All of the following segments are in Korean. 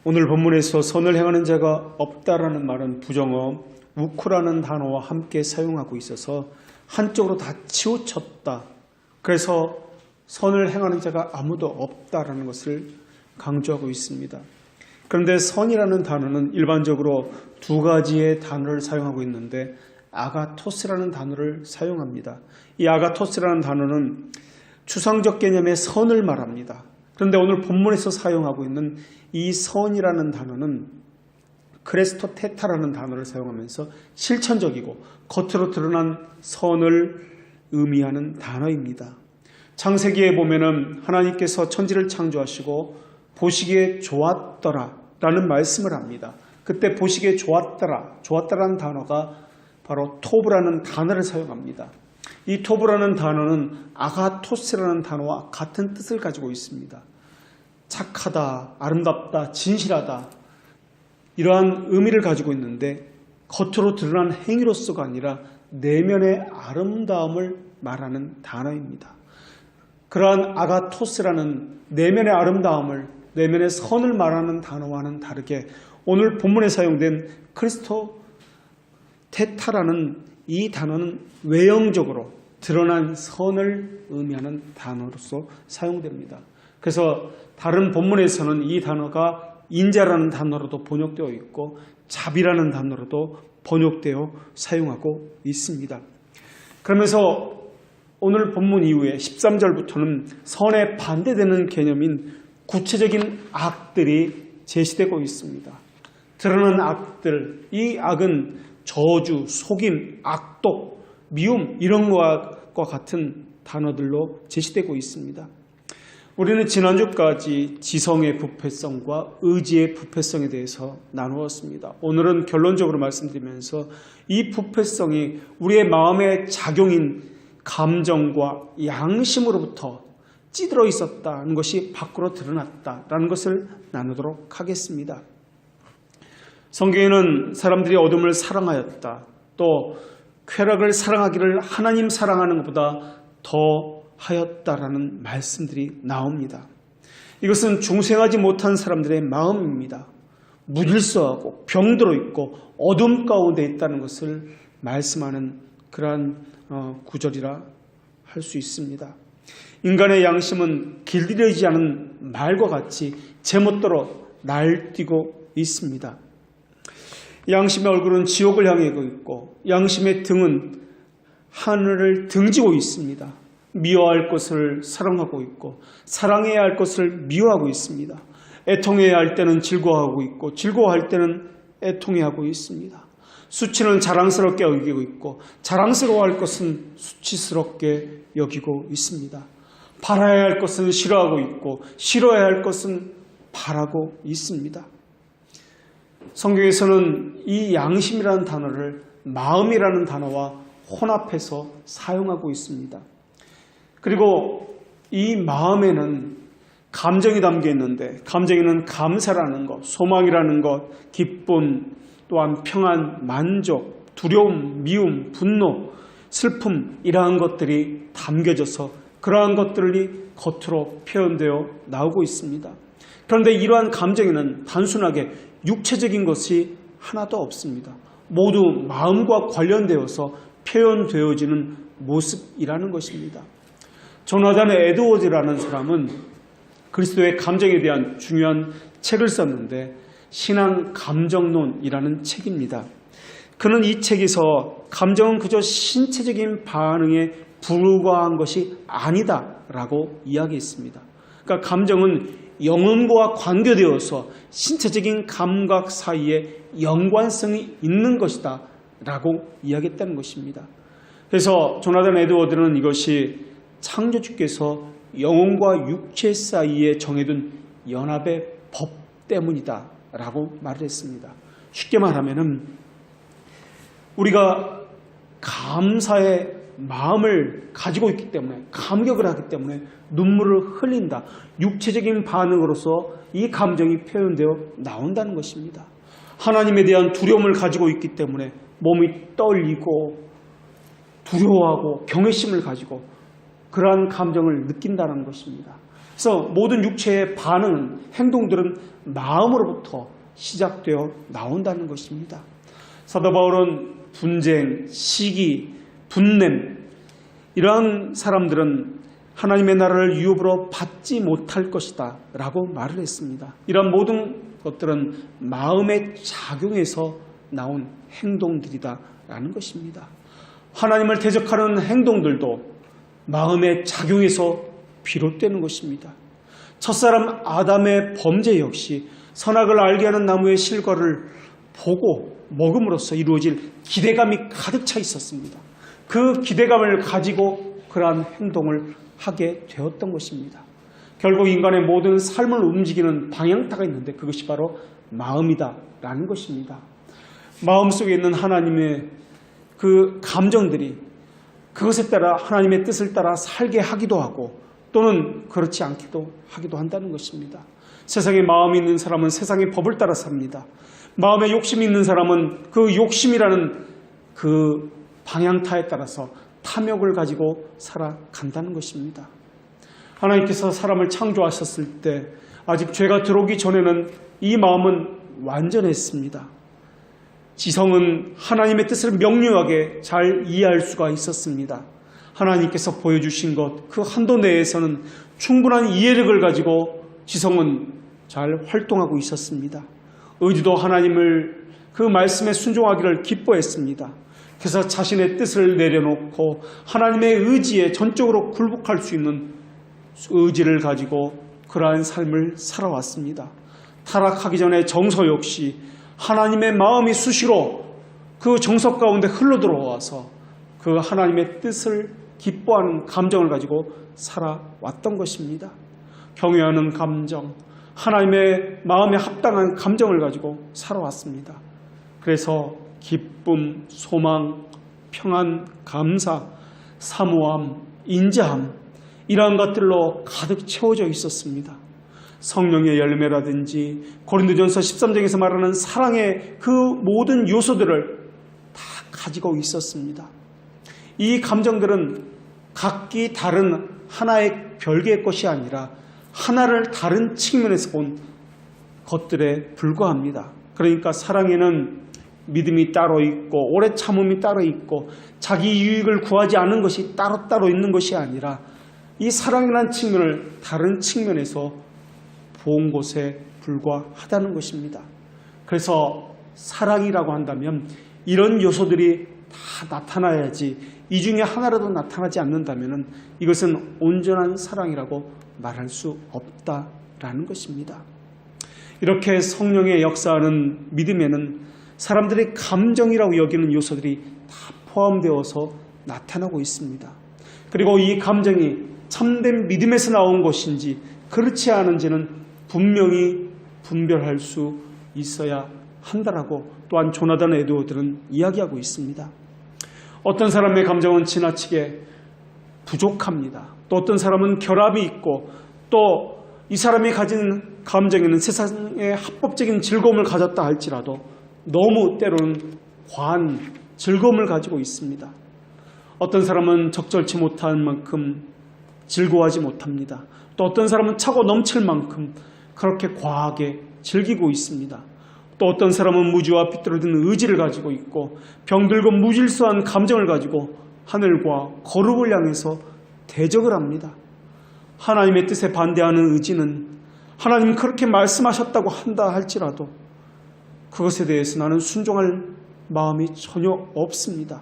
오늘 본문에서 선을 행하는 자가 없다라는 말은 부정어 우쿠라는 단어와 함께 사용하고 있어서 한쪽으로 다 치우쳤다. 그래서 선을 행하는 자가 아무도 없다라는 것을 강조하고 있습니다. 그런데 선이라는 단어는 일반적으로 두 가지의 단어를 사용하고 있는데 아가토스라는 단어를 사용합니다. 이 아가토스라는 단어는 추상적 개념의 선을 말합니다. 그런데 오늘 본문에서 사용하고 있는 이 선이라는 단어는 크레스토테타라는 단어를 사용하면서 실천적이고 겉으로 드러난 선을 의미하는 단어입니다. 창세기에 보면은 하나님께서 천지를 창조하시고 보시기에 좋았더라 라는 말씀을 합니다. 그때 보시기에 좋았더라라는 단어가 바로 토브라는 단어를 사용합니다. 이 토브라는 단어는 아가토스라는 단어와 같은 뜻을 가지고 있습니다. 착하다, 아름답다, 진실하다 이러한 의미를 가지고 있는데 겉으로 드러난 행위로서가 아니라 내면의 아름다움을 말하는 단어입니다. 그러한 아가토스라는 내면의 아름다움을, 내면의 선을 말하는 단어와는 다르게 오늘 본문에 사용된 크리스토테타라는 이 단어는 외형적으로 드러난 선을 의미하는 단어로서 사용됩니다. 그래서 다른 본문에서는 이 단어가 인자라는 단어로도 번역되어 있고 자비라는 단어로도 번역되어 사용하고 있습니다. 그러면서 오늘 본문 이후에 13절부터는 선에 반대되는 개념인 구체적인 악들이 제시되고 있습니다. 드러난 악들, 이 악은 저주, 속임, 악독, 미움 이런 것과 같은 단어들로 제시되고 있습니다. 우리는 지난주까지 지성의 부패성과 의지의 부패성에 대해서 나누었습니다. 오늘은 결론적으로 말씀드리면서 이 부패성이 우리의 마음의 작용인 감정과 양심으로부터 찌들어 있었다는 것이 밖으로 드러났다라는 것을 나누도록 하겠습니다. 성경에는 사람들이 어둠을 사랑하였다. 또 쾌락을 사랑하기를 하나님 사랑하는 것보다 더 하였다라는 말씀들이 나옵니다. 이것은 중생하지 못한 사람들의 마음입니다. 무질서하고 병들어 있고 어둠 가운데 있다는 것을 말씀하는 그러한 구절이라 할 수 있습니다. 인간의 양심은 길들여지지 않은 말과 같이 제멋대로 날뛰고 있습니다. 양심의 얼굴은 지옥을 향해 있고 양심의 등은 하늘을 등지고 있습니다. 미워할 것을 사랑하고 있고 사랑해야 할 것을 미워하고 있습니다. 애통해야 할 때는 즐거워하고 있고 즐거워할 때는 애통해하고 있습니다. 수치는 자랑스럽게 여기고 있고 자랑스러워할 것은 수치스럽게 여기고 있습니다. 바라야 할 것은 싫어하고 있고 싫어해야 할 것은 바라고 있습니다. 성경에서는 이 양심이라는 단어를 마음이라는 단어와 혼합해서 사용하고 있습니다. 그리고 이 마음에는 감정이 담겨 있는데 감정에는 감사라는 것, 소망이라는 것, 기쁨, 또한 평안, 만족, 두려움, 미움, 분노, 슬픔 이러한 것들이 담겨져서 그러한 것들이 겉으로 표현되어 나오고 있습니다. 그런데 이러한 감정에는 단순하게 육체적인 것이 하나도 없습니다. 모두 마음과 관련되어서 표현되어지는 모습이라는 것입니다. 조나단 에드워드라는 사람은 그리스도의 감정에 대한 중요한 책을 썼는데 신앙 감정론이라는 책입니다. 그는 이 책에서 감정은 그저 신체적인 반응에 불과한 것이 아니다라고 이야기했습니다. 그러니까 감정은 영혼과 관계되어서 신체적인 감각 사이에 연관성이 있는 것이다 라고 이야기했다는 것입니다. 그래서 조나단 에드워드는 이것이 창조주께서 영혼과 육체 사이에 정해둔 연합의 법 때문이다 라고 말을 했습니다. 쉽게 말하면 우리가 감사의 마음을 가지고 있기 때문에 감격을 하기 때문에 눈물을 흘린다. 육체적인 반응으로서 이 감정이 표현되어 나온다는 것입니다. 하나님에 대한 두려움을 가지고 있기 때문에 몸이 떨리고 두려워하고 경외심을 가지고 그러한 감정을 느낀다는 것입니다. 그래서 모든 육체의 반응은, 행동들은 마음으로부터 시작되어 나온다는 것입니다. 사도 바울은 분쟁, 시기, 분냄, 이러한 사람들은 하나님의 나라를 유업으로 받지 못할 것이다 라고 말을 했습니다. 이러한 모든 것들은 마음의 작용에서 나온 행동들이다 라는 것입니다. 하나님을 대적하는 행동들도 마음의 작용에서 비롯되는 것입니다. 첫사람 아담의 범죄 역시 선악을 알게 하는 나무의 실과를 보고 먹음으로써 이루어질 기대감이 가득 차 있었습니다. 그 기대감을 가지고 그러한 행동을 하게 되었던 것입니다. 결국 인간의 모든 삶을 움직이는 방향타가 있는데 그것이 바로 마음이다라는 것입니다. 마음속에 있는 하나님의 그 감정들이 그것에 따라 하나님의 뜻을 따라 살게 하기도 하고 또는 그렇지 않기도 하기도 한다는 것입니다. 세상에 마음이 있는 사람은 세상의 법을 따라 삽니다. 마음에 욕심이 있는 사람은 그 욕심이라는 그 방향타에 따라서 탐욕을 가지고 살아간다는 것입니다. 하나님께서 사람을 창조하셨을 때 아직 죄가 들어오기 전에는 이 마음은 완전했습니다. 지성은 하나님의 뜻을 명료하게 잘 이해할 수가 있었습니다. 하나님께서 보여주신 것, 그 한도 내에서는 충분한 이해력을 가지고 지성은 잘 활동하고 있었습니다. 의지도 하나님을 그 말씀에 순종하기를 기뻐했습니다. 그래서 자신의 뜻을 내려놓고 하나님의 의지에 전적으로 굴복할 수 있는 의지를 가지고 그러한 삶을 살아왔습니다. 타락하기 전에 정서 역시 하나님의 마음이 수시로 그 정서 가운데 흘러들어와서 그 하나님의 뜻을 기뻐하는 감정을 가지고 살아왔던 것입니다. 경외하는 감정, 하나님의 마음에 합당한 감정을 가지고 살아왔습니다. 그래서 기쁨, 소망, 평안, 감사, 사모함, 인자함 이러한 것들로 가득 채워져 있었습니다. 성령의 열매라든지 고린도전서 13장에서 말하는 사랑의 그 모든 요소들을 다 가지고 있었습니다. 이 감정들은 각기 다른 하나의 별개의 것이 아니라 하나를 다른 측면에서 본 것들에 불과합니다. 그러니까 사랑에는 믿음이 따로 있고 오래 참음이 따로 있고 자기 유익을 구하지 않은 것이 따로따로 있는 것이 아니라 이 사랑이라는 측면을 다른 측면에서 본 것에 불과하다는 것입니다. 그래서 사랑이라고 한다면 이런 요소들이 다 나타나야지 이 중에 하나라도 나타나지 않는다면 이것은 온전한 사랑이라고 말할 수 없다라는 것입니다. 이렇게 성령의 역사하는 믿음에는 사람들의 감정이라고 여기는 요소들이 다 포함되어서 나타나고 있습니다. 그리고 이 감정이 참된 믿음에서 나온 것인지 그렇지 않은지는 분명히 분별할 수 있어야 한다라고 또한 조나단 에드워드는 이야기하고 있습니다. 어떤 사람의 감정은 지나치게 부족합니다. 또 어떤 사람은 결함이 있고 또 이 사람이 가진 감정에는 세상의 합법적인 즐거움을 가졌다 할지라도 너무 때로는 과한 즐거움을 가지고 있습니다. 어떤 사람은 적절치 못한 만큼 즐거워하지 못합니다. 또 어떤 사람은 차고 넘칠 만큼 그렇게 과하게 즐기고 있습니다. 또 어떤 사람은 무지와 삐뚤어진 의지를 가지고 있고 병들고 무질서한 감정을 가지고 하늘과 거룩을 향해서 대적을 합니다. 하나님의 뜻에 반대하는 의지는 하나님 그렇게 말씀하셨다고 한다 할지라도 그것에 대해서 나는 순종할 마음이 전혀 없습니다.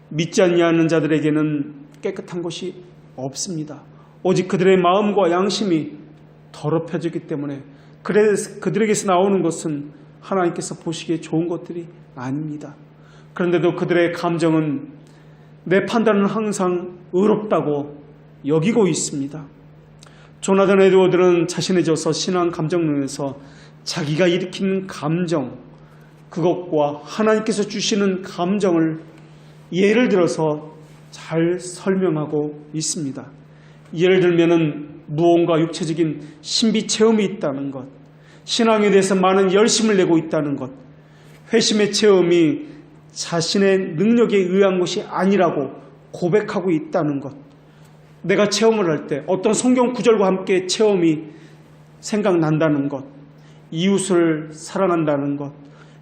믿지 않는 자들에게는 깨끗한 것이 없습니다. 오직 그들의 마음과 양심이 더럽혀지기 때문에 그들에게서 나오는 것은 하나님께서 보시기에 좋은 것들이 아닙니다. 그런데도 그들의 감정은 내 판단은 항상 의롭다고 여기고 있습니다. 조나단 에드워드는 자신의 저서 신앙 감정론에서 자기가 일으킨 감정, 그것과 하나님께서 주시는 감정을 예를 들어서 잘 설명하고 있습니다. 예를 들면은 무언가 육체적인 신비 체험이 있다는 것, 신앙에 대해서 많은 열심을 내고 있다는 것, 회심의 체험이 자신의 능력에 의한 것이 아니라고 고백하고 있다는 것, 내가 체험을 할 때 어떤 성경 구절과 함께 체험이 생각난다는 것, 이웃을 사랑한다는 것,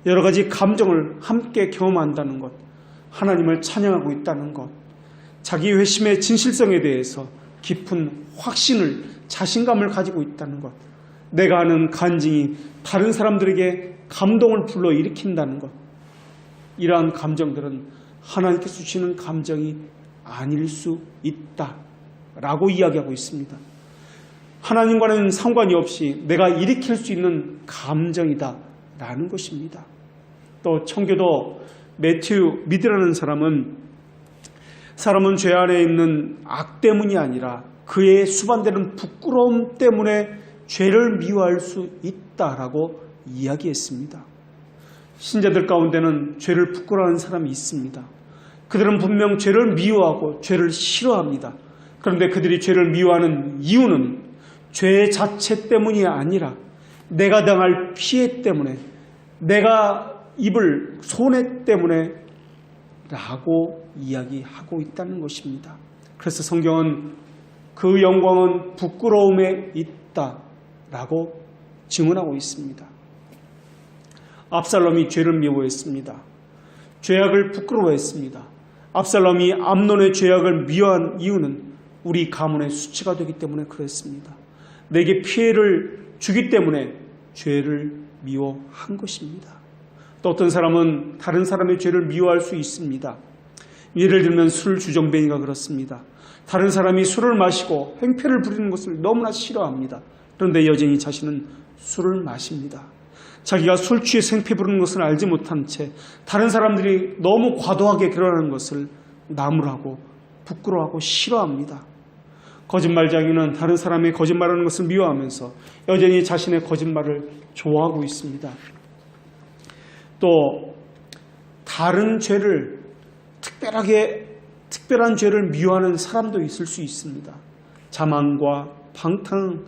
여러 가지 감정을 함께 경험한다는 것, 하나님을 찬양하고 있다는 것, 자기 회심의 진실성에 대해서 깊은 확신을, 자신감을 가지고 있다는 것, 내가 하는 간증이 다른 사람들에게 감동을 불러일으킨다는 것, 이러한 감정들은 하나님께서 주시는 감정이 아닐 수 있다라고 이야기하고 있습니다. 하나님과는 상관이 없이 내가 일으킬 수 있는 감정이다라는 것입니다. 또 청교도 매튜 미드라는 사람은 죄 안에 있는 악 때문이 아니라 그의 수반되는 부끄러움 때문에 죄를 미워할 수 있다라고 이야기했습니다. 신자들 가운데는 죄를 부끄러워하는 사람이 있습니다. 그들은 분명 죄를 미워하고 죄를 싫어합니다. 그런데 그들이 죄를 미워하는 이유는 죄 자체 때문이 아니라 내가 당할 피해 때문에, 내가 입을 손해 때문에 라고 이야기하고 있다는 것입니다. 그래서 성경은 그 영광은 부끄러움에 있다라고 증언하고 있습니다. 압살롬이 죄를 미워했습니다. 죄악을 부끄러워했습니다. 압살롬이 암논의 죄악을 미워한 이유는 우리 가문의 수치가 되기 때문에 그랬습니다. 내게 피해를 주기 때문에 죄를 미워한 것입니다. 또 어떤 사람은 다른 사람의 죄를 미워할 수 있습니다. 예를 들면 술 주정뱅이가 그렇습니다. 다른 사람이 술을 마시고 행패를 부리는 것을 너무나 싫어합니다. 그런데 여전히 자신은 술을 마십니다. 자기가 술 취해서 행패 부르는 것을 알지 못한 채 다른 사람들이 너무 과도하게 그러는 것을 나무라고 부끄러워하고 싫어합니다. 거짓말쟁이는 다른 사람이 거짓말하는 것을 미워하면서 여전히 자신의 거짓말을 좋아하고 있습니다. 또 다른 죄를 특별한 죄를 미워하는 사람도 있을 수 있습니다. 자만과 방탕,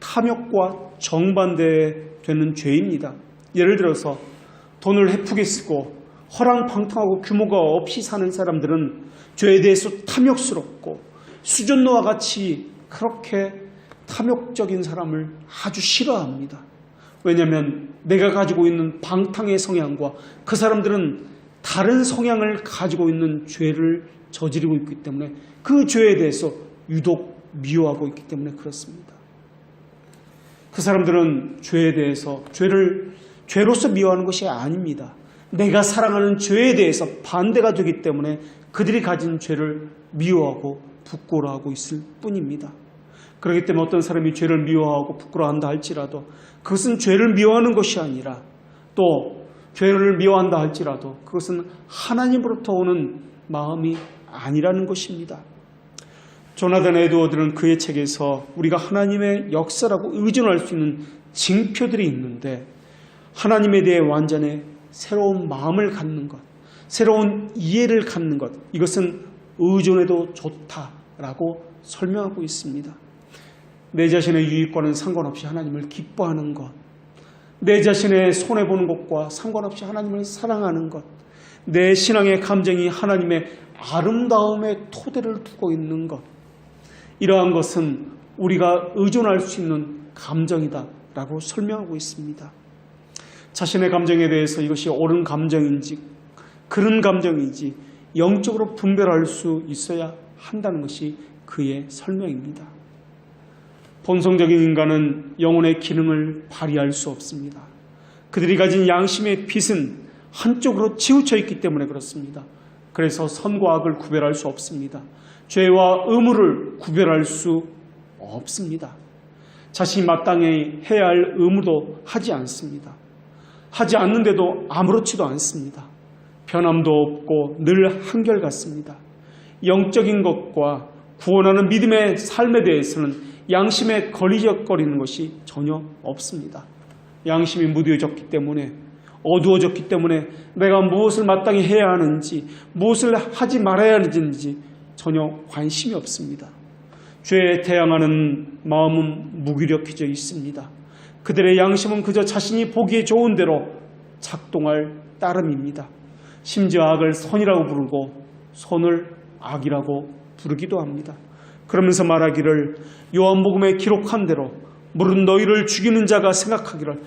탐욕과 정반대되는 죄입니다. 예를 들어서 돈을 헤프게 쓰고 허랑방탕하고 규모가 없이 사는 사람들은 죄에 대해서 탐욕스럽고 수존노와 같이 그렇게 탐욕적인 사람을 아주 싫어합니다. 왜냐하면 내가 가지고 있는 방탕의 성향과 그 사람들은 다른 성향을 가지고 있는 죄를 저지르고 있기 때문에 그 죄에 대해서 유독 미워하고 있기 때문에 그렇습니다. 그 사람들은 죄에 대해서 죄로서 미워하는 것이 아닙니다. 내가 사랑하는 죄에 대해서 반대가 되기 때문에 그들이 가진 죄를 미워하고 부끄러워하고 있을 뿐입니다. 그렇기 때문에 어떤 사람이 죄를 미워하고 부끄러워한다 할지라도 그것은 죄를 미워하는 것이 아니라, 또 죄를 미워한다 할지라도 그것은 하나님으로부터 오는 마음이 아니라는 것입니다. 조나단 에드워드는 그의 책에서 우리가 하나님의 역사라고 의존할 수 있는 징표들이 있는데, 하나님에 대해 완전히 새로운 마음을 갖는 것, 새로운 이해를 갖는 것, 이것은 의존해도 좋다라고 설명하고 있습니다. 내 자신의 유익과는 상관없이 하나님을 기뻐하는 것, 내 자신의 손해보는 것과 상관없이 하나님을 사랑하는 것, 내 신앙의 감정이 하나님의 아름다움의 토대를 두고 있는 것, 이러한 것은 우리가 의존할 수 있는 감정이다라고 설명하고 있습니다. 자신의 감정에 대해서 이것이 옳은 감정인지 그런 감정인지 영적으로 분별할 수 있어야 한다는 것이 그의 설명입니다. 본성적인 인간은 영혼의 기능을 발휘할 수 없습니다. 그들이 가진 양심의 빛은 한쪽으로 치우쳐 있기 때문에 그렇습니다. 그래서 선과 악을 구별할 수 없습니다. 죄와 의무를 구별할 수 없습니다. 자신이 마땅히 해야 할 의무도 하지 않습니다. 하지 않는데도 아무렇지도 않습니다. 변함도 없고 늘 한결같습니다. 영적인 것과 구원하는 믿음의 삶에 대해서는 양심에 걸리적거리는 것이 전혀 없습니다. 양심이 무뎌졌기 때문에, 어두워졌기 때문에 내가 무엇을 마땅히 해야 하는지, 무엇을 하지 말아야 하는지 전혀 관심이 없습니다. 죄에 대항하는 마음은 무기력해져 있습니다. 그들의 양심은 그저 자신이 보기에 좋은 대로 작동할 따름입니다. 심지어 악을 선이라고 부르고 선을 악이라고 부르기도 합니다. 그러면서 말하기를 요한복음에 기록한 대로 물은 너희를 죽이는 자가 생각하기를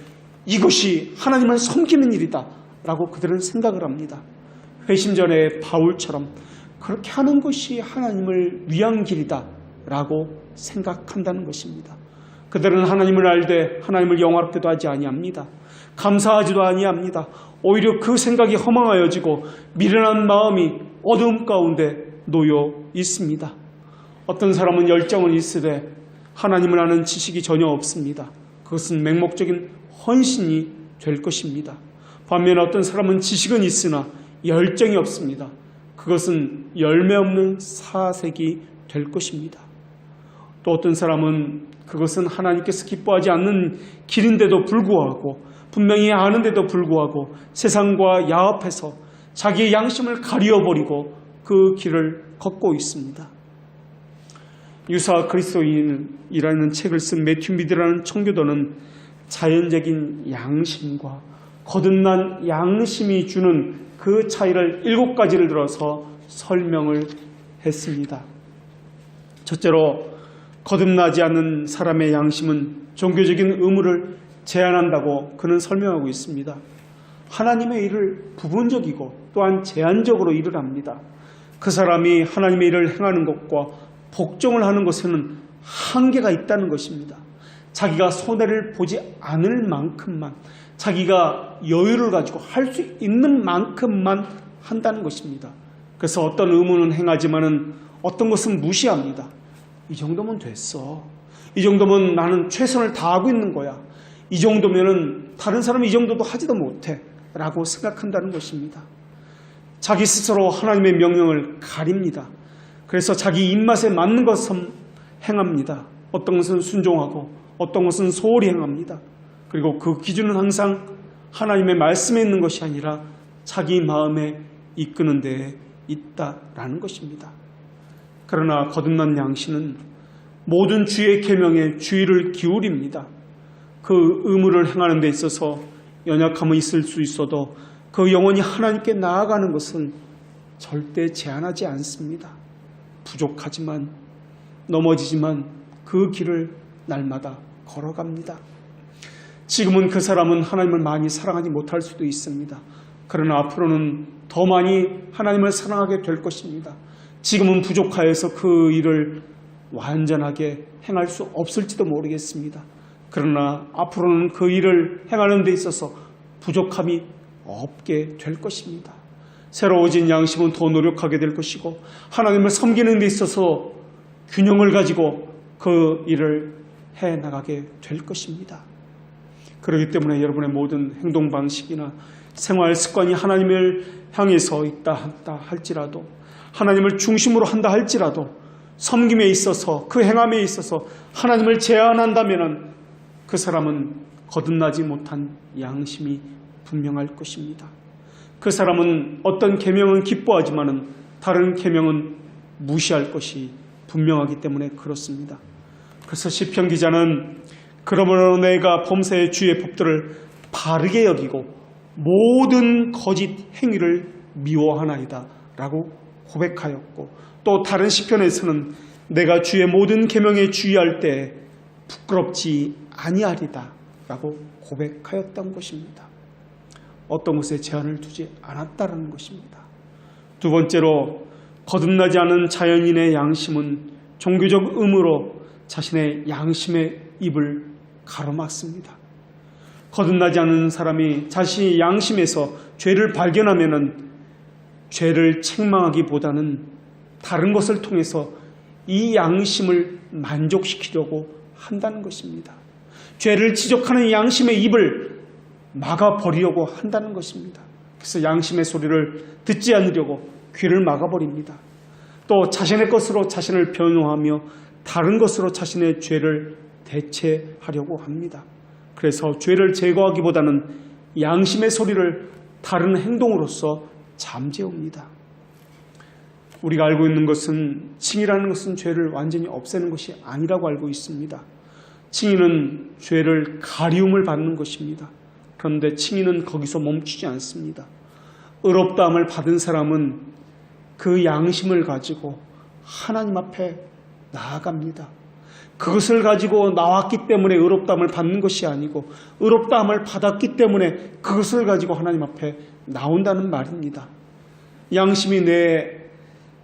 이것이 하나님을 섬기는 일이다 라고 그들은 생각을 합니다. 회심 전에 바울처럼 그렇게 하는 것이 하나님을 위한 길이다 라고 생각한다는 것입니다. 그들은 하나님을 알되 하나님을 영화롭게도 하지 아니합니다. 감사하지도 아니합니다. 오히려 그 생각이 허망하여지고 미련한 마음이 어두움 가운데 놓여 있습니다. 어떤 사람은 열정은 있으되 하나님을 아는 지식이 전혀 없습니다. 그것은 맹목적인 헌신이 될 것입니다. 반면에 어떤 사람은 지식은 있으나 열정이 없습니다. 그것은 열매 없는 사색이 될 것입니다. 또 어떤 사람은 그것은 하나님께서 기뻐하지 않는 길인데도 불구하고 분명히 아는데도 불구하고 세상과 야합해서 자기의 양심을 가리어버리고 그 길을 걷고 있습니다. 유사 그리스도인이라는 책을 쓴 매튜 미드라는 청교도는 자연적인 양심과 거듭난 양심이 주는 그 차이를 7가지를 들어서 설명을 했습니다. 첫째로 거듭나지 않는 사람의 양심은 종교적인 의무를 제한한다고 그는 설명하고 있습니다. 하나님의 일을 부분적이고 또한 제한적으로 일을 합니다. 그 사람이 하나님의 일을 행하는 것과 복종을 하는 것에는 한계가 있다는 것입니다. 자기가 손해를 보지 않을 만큼만, 자기가 여유를 가지고 할 수 있는 만큼만 한다는 것입니다. 그래서 어떤 의무는 행하지만은 어떤 것은 무시합니다. 이 정도면 됐어. 이 정도면 나는 최선을 다하고 있는 거야. 이 정도면은 다른 사람이 이 정도도 하지도 못해 라고 생각한다는 것입니다. 자기 스스로 하나님의 명령을 가립니다. 그래서 자기 입맛에 맞는 것은 행합니다. 어떤 것은 순종하고 어떤 것은 소홀히 행합니다. 그리고 그 기준은 항상 하나님의 말씀에 있는 것이 아니라 자기 마음에 이끄는 데에 있다라는 것입니다. 그러나 거듭난 양심은 모든 주의 계명에 주의를 기울입니다. 그 의무를 행하는 데 있어서 연약함은 있을 수 있어도 그 영혼이 하나님께 나아가는 것은 절대 제한하지 않습니다. 부족하지만 넘어지지만 그 길을 날마다 걸어갑니다. 지금은 그 사람은 하나님을 많이 사랑하지 못할 수도 있습니다. 그러나 앞으로는 더 많이 하나님을 사랑하게 될 것입니다. 지금은 부족하여서 그 일을 완전하게 행할 수 없을지도 모르겠습니다. 그러나 앞으로는 그 일을 행하는 데 있어서 부족함이 없게 될 것입니다. 새로워진 양심은 더 노력하게 될 것이고 하나님을 섬기는 데 있어서 균형을 가지고 그 일을 해나가게 될 것입니다. 그렇기 때문에 여러분의 모든 행동 방식이나 생활 습관이 하나님을 향해서 있다 할지라도 하나님을 중심으로 한다 할지라도 섬김에 있어서 그 행함에 있어서 하나님을 제한한다면 그 사람은 거듭나지 못한 양심이 분명할 것입니다. 그 사람은 어떤 계명은 기뻐하지만은 다른 계명은 무시할 것이 분명하기 때문에 그렇습니다. 그래서 시편 기자는 그러므로 내가 범사의 주의 법들을 바르게 여기고 모든 거짓 행위를 미워하나이다 라고 고백하였고 또 다른 시편에서는 내가 주의 모든 계명에 주의할 때 부끄럽지 아니하리다 라고 고백하였던 것입니다. 어떤 것에 제한을 두지 않았다는 것입니다. 두 번째로 거듭나지 않은 자연인의 양심은 종교적 의무로 자신의 양심의 입을 가로막습니다. 거듭나지 않은 사람이 자신의 양심에서 죄를 발견하면은 죄를 책망하기보다는 다른 것을 통해서 이 양심을 만족시키려고 한다는 것입니다. 죄를 지적하는 양심의 입을 막아버리려고 한다는 것입니다. 그래서 양심의 소리를 듣지 않으려고 귀를 막아버립니다. 또 자신의 것으로 자신을 변호하며 다른 것으로 자신의 죄를 대체하려고 합니다. 그래서 죄를 제거하기보다는 양심의 소리를 다른 행동으로서 잠재웁니다. 우리가 알고 있는 것은 칭의라는 것은 죄를 완전히 없애는 것이 아니라고 알고 있습니다. 칭의는 죄를 가리움을 받는 것입니다. 그런데 칭의는 거기서 멈추지 않습니다. 의롭다함을 받은 사람은 그 양심을 가지고 하나님 앞에 나아갑니다. 그것을 가지고 나왔기 때문에 의롭다함을 받는 것이 아니고 의롭다함을 받았기 때문에 그것을 가지고 하나님 앞에 나온다는 말입니다. 양심이 내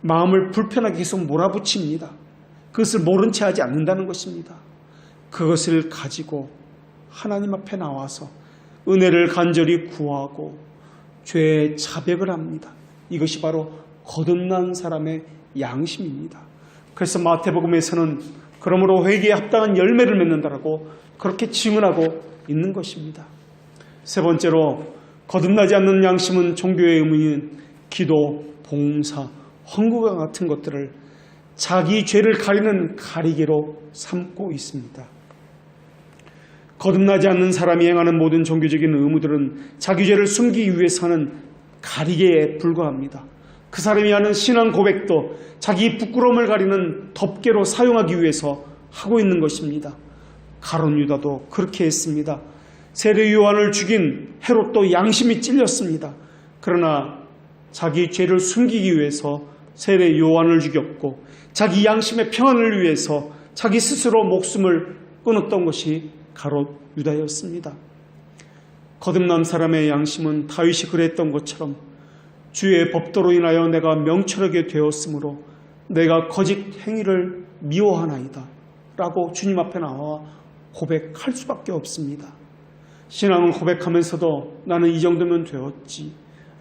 마음을 불편하게 계속 몰아붙입니다. 그것을 모른 채 하지 않는다는 것입니다. 그것을 가지고 하나님 앞에 나와서 은혜를 간절히 구하고 죄의 자백을 합니다. 이것이 바로 거듭난 사람의 양심입니다. 그래서 마태복음에서는 그러므로 회개에 합당한 열매를 맺는다라고 그렇게 증언하고 있는 것입니다. 세 번째로 거듭나지 않는 양심은 종교의 의무인 기도, 봉사, 헌금과 같은 것들을 자기 죄를 가리는 가리개로 삼고 있습니다. 거듭나지 않는 사람이 행하는 모든 종교적인 의무들은 자기 죄를 숨기기 위해서 하는 가리개에 불과합니다. 그 사람이 하는 신앙 고백도 자기 부끄러움을 가리는 덮개로 사용하기 위해서 하고 있는 것입니다. 가룟 유다도 그렇게 했습니다. 세례 요한을 죽인 헤롯도 양심이 찔렸습니다. 그러나 자기 죄를 숨기기 위해서 세례 요한을 죽였고 자기 양심의 평안을 위해서 자기 스스로 목숨을 끊었던 것이 가룟 유다였습니다. 거듭난 사람의 양심은 다윗이 그랬던 것처럼 주의 법도로 인하여 내가 명철하게 되었으므로 내가 거짓 행위를 미워하나이다 라고 주님 앞에 나와 고백할 수밖에 없습니다. 신앙을 고백하면서도 나는 이 정도면 되었지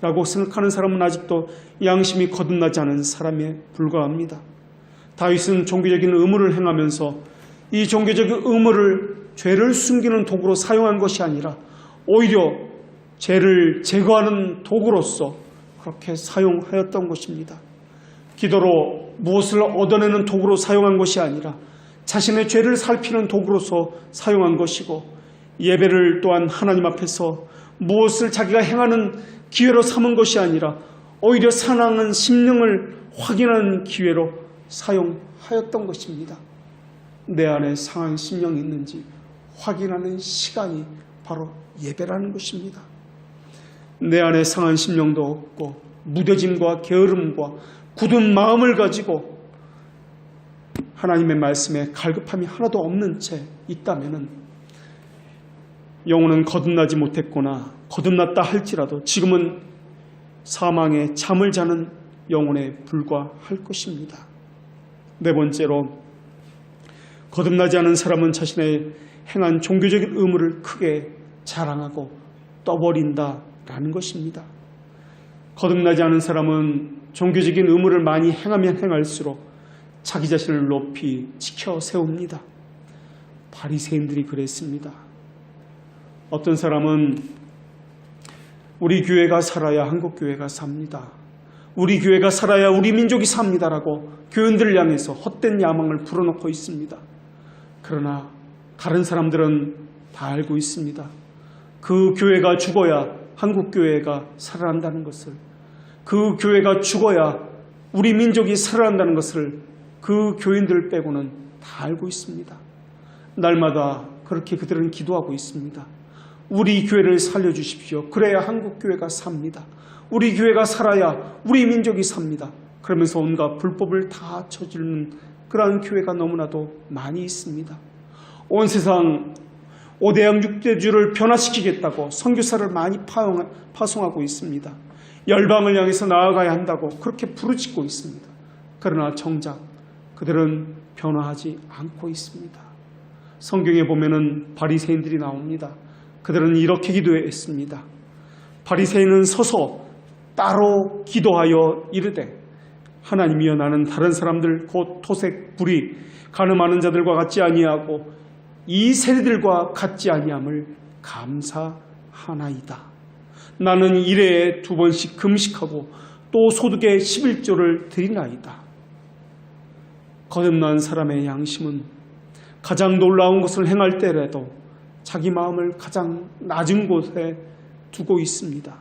라고 생각하는 사람은 아직도 양심이 거듭나지 않은 사람에 불과합니다. 다윗은 종교적인 의무를 행하면서 이 종교적인 의무를 죄를 숨기는 도구로 사용한 것이 아니라 오히려 죄를 제거하는 도구로서 그렇게 사용하였던 것입니다. 기도로 무엇을 얻어내는 도구로 사용한 것이 아니라 자신의 죄를 살피는 도구로서 사용한 것이고 예배를 또한 하나님 앞에서 무엇을 자기가 행하는 기회로 삼은 것이 아니라 오히려 사랑하는 심령을 확인하는 기회로 사용하였던 것입니다. 내 안에 상한 심령이 있는지 확인하는 시간이 바로 예배라는 것입니다. 내 안에 상한 심령도 없고 무뎌짐과 게으름과 굳은 마음을 가지고 하나님의 말씀에 갈급함이 하나도 없는 채 있다면 영혼은 거듭나지 못했거나 거듭났다 할지라도 지금은 사망의 잠을 자는 영혼에 불과할 것입니다. 네 번째로 거듭나지 않은 사람은 자신의 행한 종교적인 의무를 크게 자랑하고 떠버린다라는 것입니다. 거듭나지 않은 사람은 종교적인 의무를 많이 행하면 행할수록 자기 자신을 높이 지켜 세웁니다. 바리새인들이 그랬습니다. 어떤 사람은 우리 교회가 살아야 한국 교회가 삽니다. 우리 교회가 살아야 우리 민족이 삽니다라고 교인들을 향해서 헛된 야망을 불어넣고 있습니다. 그러나 다른 사람들은 다 알고 있습니다. 그 교회가 죽어야 한국 교회가 살아난다는 것을, 그 교회가 죽어야 우리 민족이 살아난다는 것을 그 교인들 빼고는 다 알고 있습니다. 날마다 그렇게 그들은 기도하고 있습니다. 우리 교회를 살려주십시오. 그래야 한국 교회가 삽니다. 우리 교회가 살아야 우리 민족이 삽니다. 그러면서 온갖 불법을 다 저지르는 그러한 교회가 너무나도 많이 있습니다. 온 세상 5대양 6대주를 변화시키겠다고 선교사를 많이 파송하고 있습니다. 열방을 향해서 나아가야 한다고 그렇게 부르짖고 있습니다. 그러나 정작 그들은 변화하지 않고 있습니다. 성경에 보면은 바리새인들이 나옵니다. 그들은 이렇게 기도했습니다. 바리새인은 서서 따로 기도하여 이르되 하나님이여 나는 다른 사람들 곧 토색, 불의, 간음하는 자들과 같지 아니하고 이 세리들과 같지 아니함을 감사하나이다. 나는 일회에 2번씩 금식하고 또 소득의 11조를 드리나이다. 거듭난 사람의 양심은 가장 놀라운 것을 행할 때라도 자기 마음을 가장 낮은 곳에 두고 있습니다.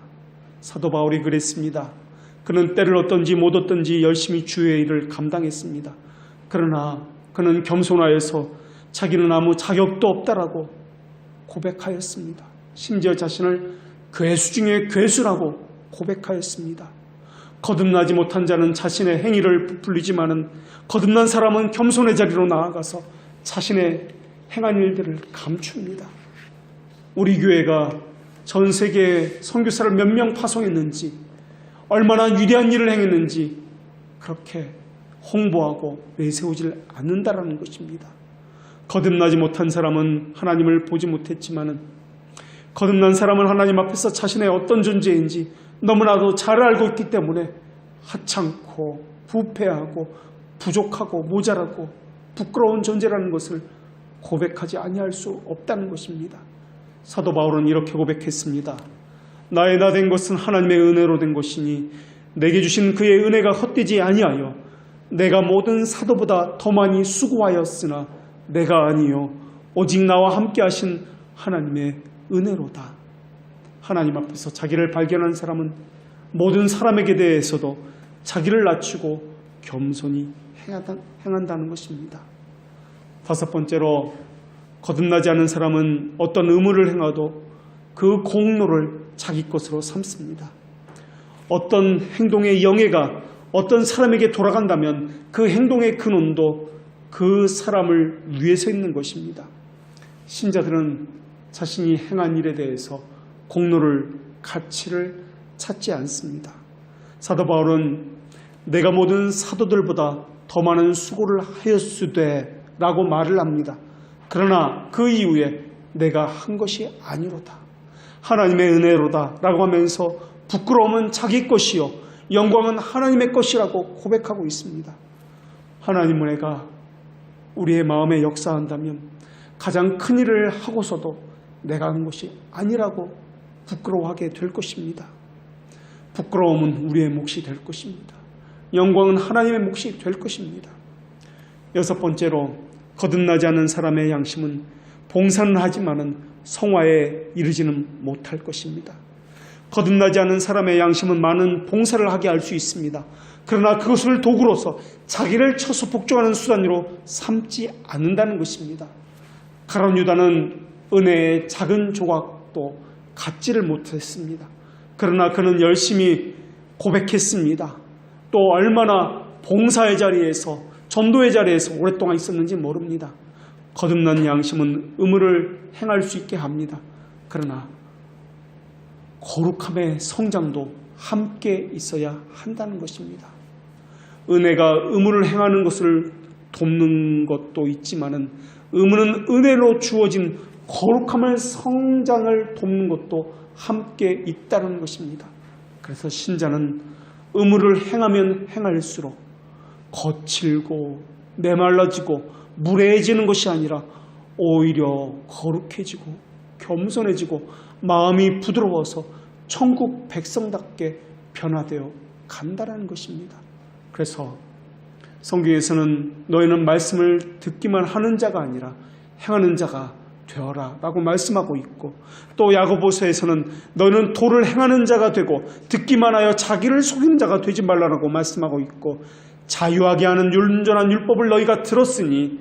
사도 바울이 그랬습니다. 그는 때를 얻든지 못 얻든지 열심히 주의 일을 감당했습니다. 그러나 그는 겸손하여서 자기는 아무 자격도 없다라고 고백하였습니다. 심지어 자신을 괴수 중에 괴수라고 고백하였습니다. 거듭나지 못한 자는 자신의 행위를 부풀리지만은 거듭난 사람은 겸손의 자리로 나아가서 자신의 행한 일들을 감춥니다. 우리 교회가 전 세계에 선교사를 몇 명 파송했는지, 얼마나 위대한 일을 행했는지 그렇게 홍보하고 내세우질 않는다라는 것입니다. 거듭나지 못한 사람은 하나님을 보지 못했지만은 거듭난 사람은 하나님 앞에서 자신의 어떤 존재인지 너무나도 잘 알고 있기 때문에 하찮고 부패하고 부족하고 모자라고 부끄러운 존재라는 것을 고백하지 아니할 수 없다는 것입니다. 사도 바울은 이렇게 고백했습니다. 나의 나 된 것은 하나님의 은혜로 된 것이니 내게 주신 그의 은혜가 헛되지 아니하여 내가 모든 사도보다 더 많이 수고하였으나 내가 아니요 오직 나와 함께 하신 하나님의 은혜로다. 하나님 앞에서 자기를 발견한 사람은 모든 사람에게 대해서도 자기를 낮추고 겸손히 행한다는 것입니다. 다섯 번째로, 거듭나지 않은 사람은 어떤 의무를 행해도 그 공로를 자기 것으로 삼습니다. 어떤 행동의 영예가 어떤 사람에게 돌아간다면 그 행동의 근원도 그 사람을 위해서 있는 것입니다. 신자들은 자신이 행한 일에 대해서 공로를, 가치를 찾지 않습니다. 사도 바울은 내가 모든 사도들보다 더 많은 수고를 하였으되 라고 말을 합니다. 그러나 그 이후에 내가 한 것이 아니로다, 하나님의 은혜로다 라고 하면서 부끄러움은 자기 것이요 영광은 하나님의 것이라고 고백하고 있습니다. 하나님 은혜가 우리의 마음에 역사한다면 가장 큰 일을 하고서도 내가 한 것이 아니라고 부끄러워하게 될 것입니다. 부끄러움은 우리의 몫이 될 것입니다. 영광은 하나님의 몫이 될 것입니다. 여섯 번째로, 거듭나지 않은 사람의 양심은 봉사는 하지만은 성화에 이르지는 못할 것입니다. 거듭나지 않은 사람의 양심은 많은 봉사를 하게 할 수 있습니다. 그러나 그것을 도구로서 자기를 쳐서 복종하는 수단으로 삼지 않는다는 것입니다. 가룟 유다는 은혜의 작은 조각도 갖지를 못했습니다. 그러나 그는 열심히 고백했습니다. 또 얼마나 봉사의 자리에서, 전도의 자리에서 오랫동안 있었는지 모릅니다. 거듭난 양심은 의무를 행할 수 있게 합니다. 그러나 거룩함의 성장도 함께 있어야 한다는 것입니다. 은혜가 의무를 행하는 것을 돕는 것도 있지만은 의무는 은혜로 주어진 거룩함의 성장을 돕는 것도 함께 있다는 것입니다. 그래서 신자는 의무를 행하면 행할수록 거칠고 메말라지고 무례해지는 것이 아니라 오히려 거룩해지고 겸손해지고 마음이 부드러워서 천국 백성답게 변화되어 간다는 것입니다. 그래서 성경에서는 너희는 말씀을 듣기만 하는 자가 아니라 행하는 자가 되어라 라고 말씀하고 있고, 또 야고보서에서는 너희는 도를 행하는 자가 되고 듣기만 하여 자기를 속이는 자가 되지 말라라고 말씀하고 있고, 자유하게 하는 온전한 율법을 너희가 들었으니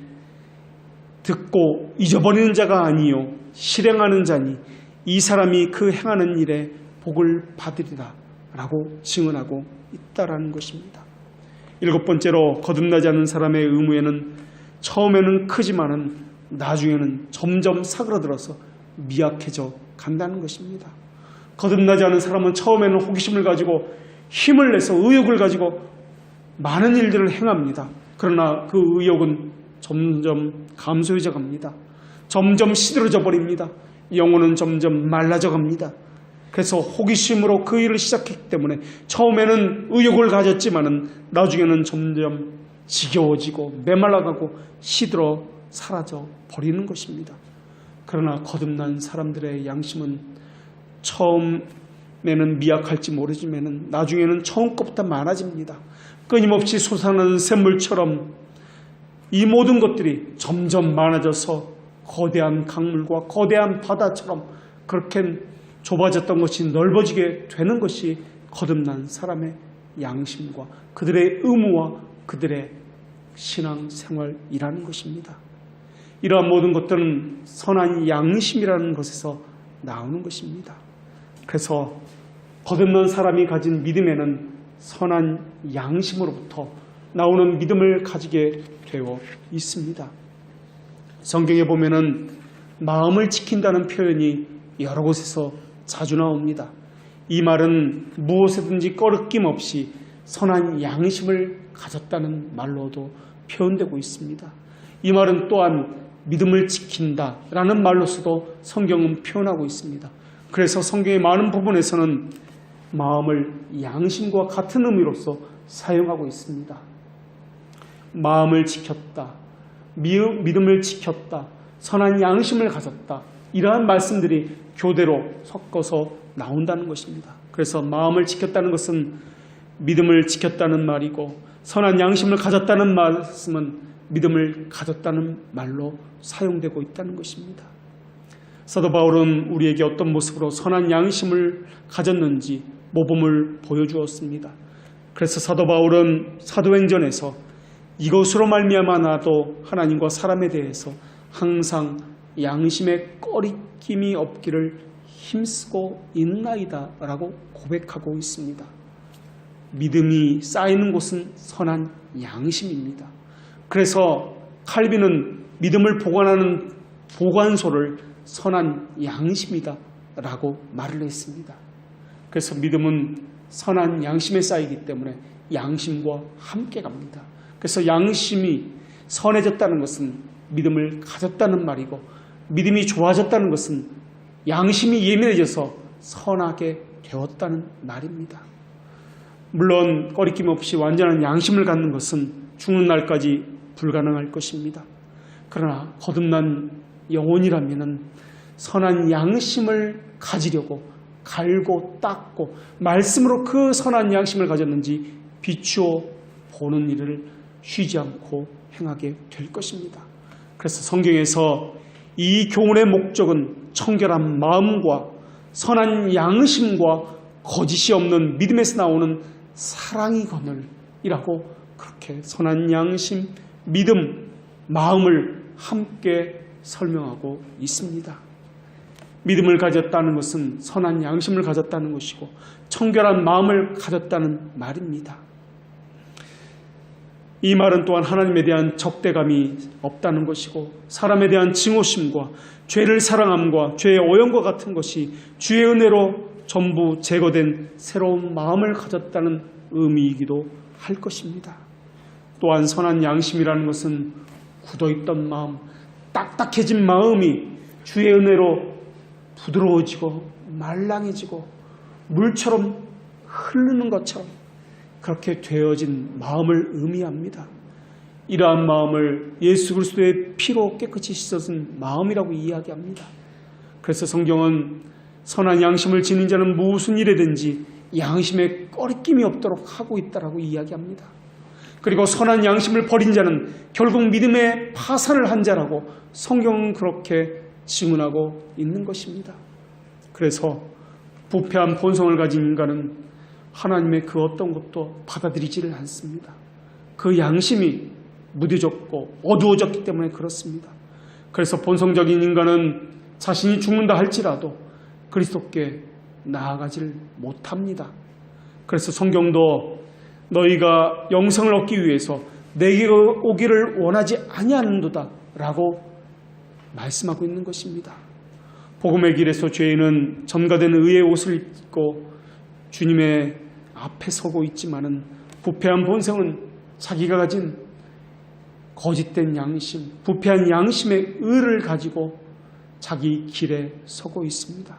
듣고 잊어버리는 자가 아니요 실행하는 자니 이 사람이 그 행하는 일에 복을 받으리라 라고 증언하고 있다라는 것입니다. 일곱 번째로, 거듭나지 않은 사람의 의무에는 처음에는 크지만은 나중에는 점점 사그라들어서 미약해져 간다는 것입니다. 거듭나지 않은 사람은 처음에는 호기심을 가지고 힘을 내서 의욕을 가지고 많은 일들을 행합니다. 그러나 그 의욕은 점점 감소해져 갑니다. 점점 시들어져 버립니다. 영혼은 점점 말라져 갑니다. 그래서 호기심으로 그 일을 시작했기 때문에 처음에는 의욕을 가졌지만은 나중에는 점점 지겨워지고 메말라가고 시들어 사라져 버리는 것입니다. 그러나 거듭난 사람들의 양심은 처음에는 미약할지 모르지만 나중에는 처음 것보다 많아집니다. 끊임없이 솟아나는 샘물처럼 이 모든 것들이 점점 많아져서 거대한 강물과 거대한 바다처럼 그렇게 좁아졌던 것이 넓어지게 되는 것이 거듭난 사람의 양심과 그들의 의무와 그들의 신앙생활이라는 것입니다. 이러한 모든 것들은 선한 양심이라는 것에서 나오는 것입니다. 그래서 거듭난 사람이 가진 믿음에는 선한 양심으로부터 나오는 믿음을 가지게 되어 있습니다. 성경에 보면은 마음을 지킨다는 표현이 여러 곳에서 자주 나옵니다. 이 말은 무엇에든지 꺼리낌 없이 선한 양심을 가졌다는 말로도 표현되고 있습니다. 이 말은 또한 믿음을 지킨다라는 말로서도 성경은 표현하고 있습니다. 그래서 성경의 많은 부분에서는 마음을 양심과 같은 의미로서 사용하고 있습니다. 마음을 지켰다, 믿음을 지켰다, 선한 양심을 가졌다, 이러한 말씀들이 교대로 섞어서 나온다는 것입니다. 그래서 마음을 지켰다는 것은 믿음을 지켰다는 말이고, 선한 양심을 가졌다는 말씀은 믿음을 가졌다는 말로 사용되고 있다는 것입니다. 사도 바울은 우리에게 어떤 모습으로 선한 양심을 가졌는지 모범을 보여주었습니다. 그래서 사도 바울은 사도행전에서 이것으로 말미암아 나도 하나님과 사람에 대해서 항상 양심에 꺼리낌이 없기를 힘쓰고 있나이다 라고 고백하고 있습니다. 믿음이 쌓이는 곳은 선한 양심입니다. 그래서 칼빈은 믿음을 보관하는 보관소를 선한 양심이다 라고 말을 했습니다. 그래서 믿음은 선한 양심에 쌓이기 때문에 양심과 함께 갑니다. 그래서 양심이 선해졌다는 것은 믿음을 가졌다는 말이고, 믿음이 좋아졌다는 것은 양심이 예민해져서 선하게 되었다는 말입니다. 물론 꺼리낌 없이 완전한 양심을 갖는 것은 죽는 날까지 불가능할 것입니다. 그러나 거듭난 영혼이라면 선한 양심을 가지려고 갈고 닦고 말씀으로 그 선한 양심을 가졌는지 비추어 보는 일을 쉬지 않고 행하게 될 것입니다. 그래서 성경에서 이 교훈의 목적은 청결한 마음과 선한 양심과 거짓이 없는 믿음에서 나오는 사랑이거늘이라고 그렇게 선한 양심, 믿음, 마음을 함께 설명하고 있습니다. 믿음을 가졌다는 것은 선한 양심을 가졌다는 것이고 청결한 마음을 가졌다는 말입니다. 이 말은 또한 하나님에 대한 적대감이 없다는 것이고, 사람에 대한 증오심과 죄를 사랑함과 죄의 오염과 같은 것이 주의 은혜로 전부 제거된 새로운 마음을 가졌다는 의미이기도 할 것입니다. 또한 선한 양심이라는 것은 굳어있던 마음, 딱딱해진 마음이 주의 은혜로 부드러워지고 말랑해지고 물처럼 흐르는 것처럼 그렇게 되어진 마음을 의미합니다. 이러한 마음을 예수 그리스도의 피로 깨끗이 씻어진 마음이라고 이야기합니다. 그래서 성경은 선한 양심을 지닌 자는 무슨 일에든지 양심에 꺼리낌이 없도록 하고 있다라고 이야기합니다. 그리고 선한 양심을 버린 자는 결국 믿음의 파산을 한 자라고 성경은 그렇게 증언하고 있는 것입니다. 그래서 부패한 본성을 가진 인간은 하나님의 그 어떤 것도 받아들이지를 않습니다. 그 양심이 무뎌졌고 어두워졌기 때문에 그렇습니다. 그래서 본성적인 인간은 자신이 죽는다 할지라도 그리스도께 나아가지를 못합니다. 그래서 성경도 너희가 영생을 얻기 위해서 내게 오기를 원하지 아니하는도다 라고 말씀하고 있는 것입니다. 복음의 길에서 죄인은 점가된 의의 옷을 입고 주님의 앞에 서고 있지만은 부패한 본성은 자기가 가진 거짓된 양심, 부패한 양심의 의를 가지고 자기 길에 서고 있습니다.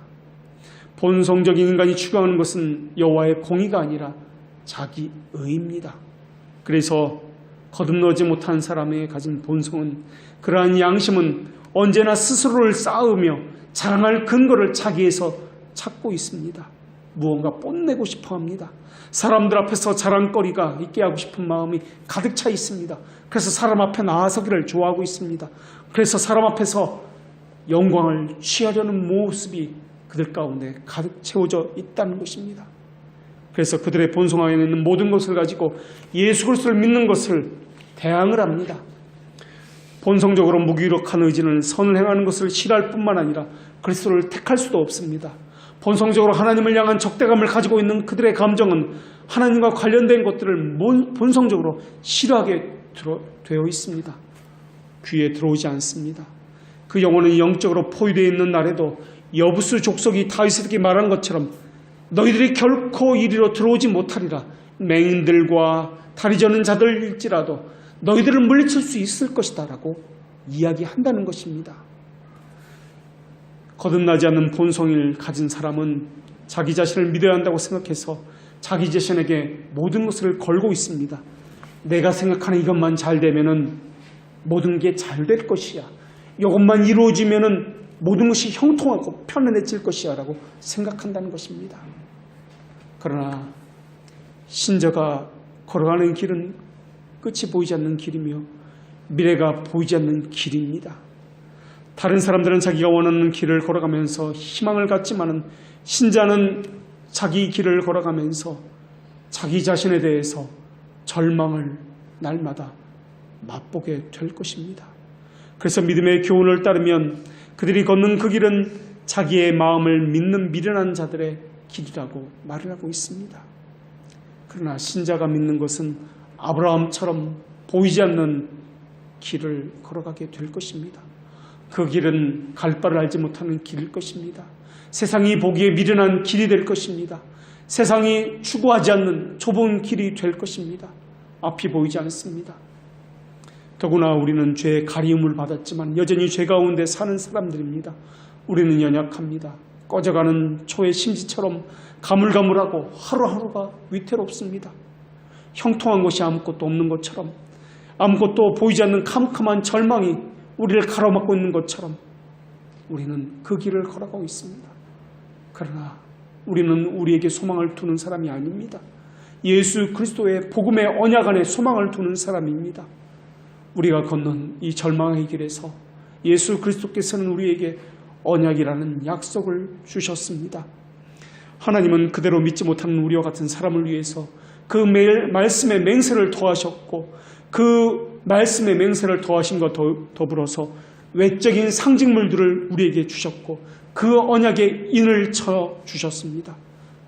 본성적인 인간이 추구하는 것은 여호와의 공의가 아니라 자기 의입니다. 그래서 거듭나지 못한 사람의 가진 본성은, 그러한 양심은 언제나 스스로를 쌓으며 자랑할 근거를 자기에서 찾고 있습니다. 무언가 뽐내고 싶어합니다. 사람들 앞에서 자랑거리가 있게 하고 싶은 마음이 가득 차 있습니다. 그래서 사람 앞에 나아서기를 좋아하고 있습니다. 그래서 사람 앞에서 영광을 취하려는 모습이 그들 가운데 가득 채워져 있다는 것입니다. 그래서 그들의 본성 안에 있는 모든 것을 가지고 예수 그리스도를 믿는 것을 대항을 합니다. 본성적으로 무기력한 의지는 선을 행하는 것을 싫어할 뿐만 아니라 그리스도를 택할 수도 없습니다. 본성적으로 하나님을 향한 적대감을 가지고 있는 그들의 감정은 하나님과 관련된 것들을 본성적으로 싫어하게 되어 있습니다. 귀에 들어오지 않습니다. 그 영혼은 영적으로 포위되어 있는 날에도 여부수 족속이 다윗에게 말한 것처럼 너희들이 결코 이리로 들어오지 못하리라. 맹인들과 다리 저는 자들일지라도 너희들을 물리칠 수 있을 것이다 라고 이야기한다는 것입니다. 거듭나지 않는 본성을 가진 사람은 자기 자신을 믿어야 한다고 생각해서 자기 자신에게 모든 것을 걸고 있습니다. 내가 생각하는 이것만 잘 되면은 모든 게 잘 될 것이야. 이것만 이루어지면은 모든 것이 형통하고 편안해질 것이야 라고 생각한다는 것입니다. 그러나 신자가 걸어가는 길은 끝이 보이지 않는 길이며 미래가 보이지 않는 길입니다. 다른 사람들은 자기가 원하는 길을 걸어가면서 희망을 갖지만은 신자는 자기 길을 걸어가면서 자기 자신에 대해서 절망을 날마다 맛보게 될 것입니다. 그래서 믿음의 교훈을 따르면 그들이 걷는 그 길은 자기의 마음을 믿는 미련한 자들의 길이라고 말을 하고 있습니다. 그러나 신자가 믿는 것은 아브라함처럼 보이지 않는 길을 걸어가게 될 것입니다. 그 길은 갈 바를 알지 못하는 길일 것입니다. 세상이 보기에 미련한 길이 될 것입니다. 세상이 추구하지 않는 좁은 길이 될 것입니다. 앞이 보이지 않습니다. 더구나 우리는 죄의 가리움을 받았지만 여전히 죄 가운데 사는 사람들입니다. 우리는 연약합니다. 꺼져가는 초의 심지처럼 가물가물하고 하루하루가 위태롭습니다. 형통한 것이 아무것도 없는 것처럼, 아무것도 보이지 않는 캄캄한 절망이 우리를 가로막고 있는 것처럼 우리는 그 길을 걸어가고 있습니다. 그러나 우리는 우리에게 소망을 두는 사람이 아닙니다. 예수 그리스도의 복음의 언약 안에 소망을 두는 사람입니다. 우리가 걷는 이 절망의 길에서 예수 그리스도께서는 우리에게 언약이라는 약속을 주셨습니다. 하나님은 그대로 믿지 못하는 우리와 같은 사람을 위해서 그 말씀의 맹세를 더하셨고 그 말씀의 맹세를 더하신 것 더불어서 외적인 상징물들을 우리에게 주셨고 그 언약에 인을 쳐 주셨습니다.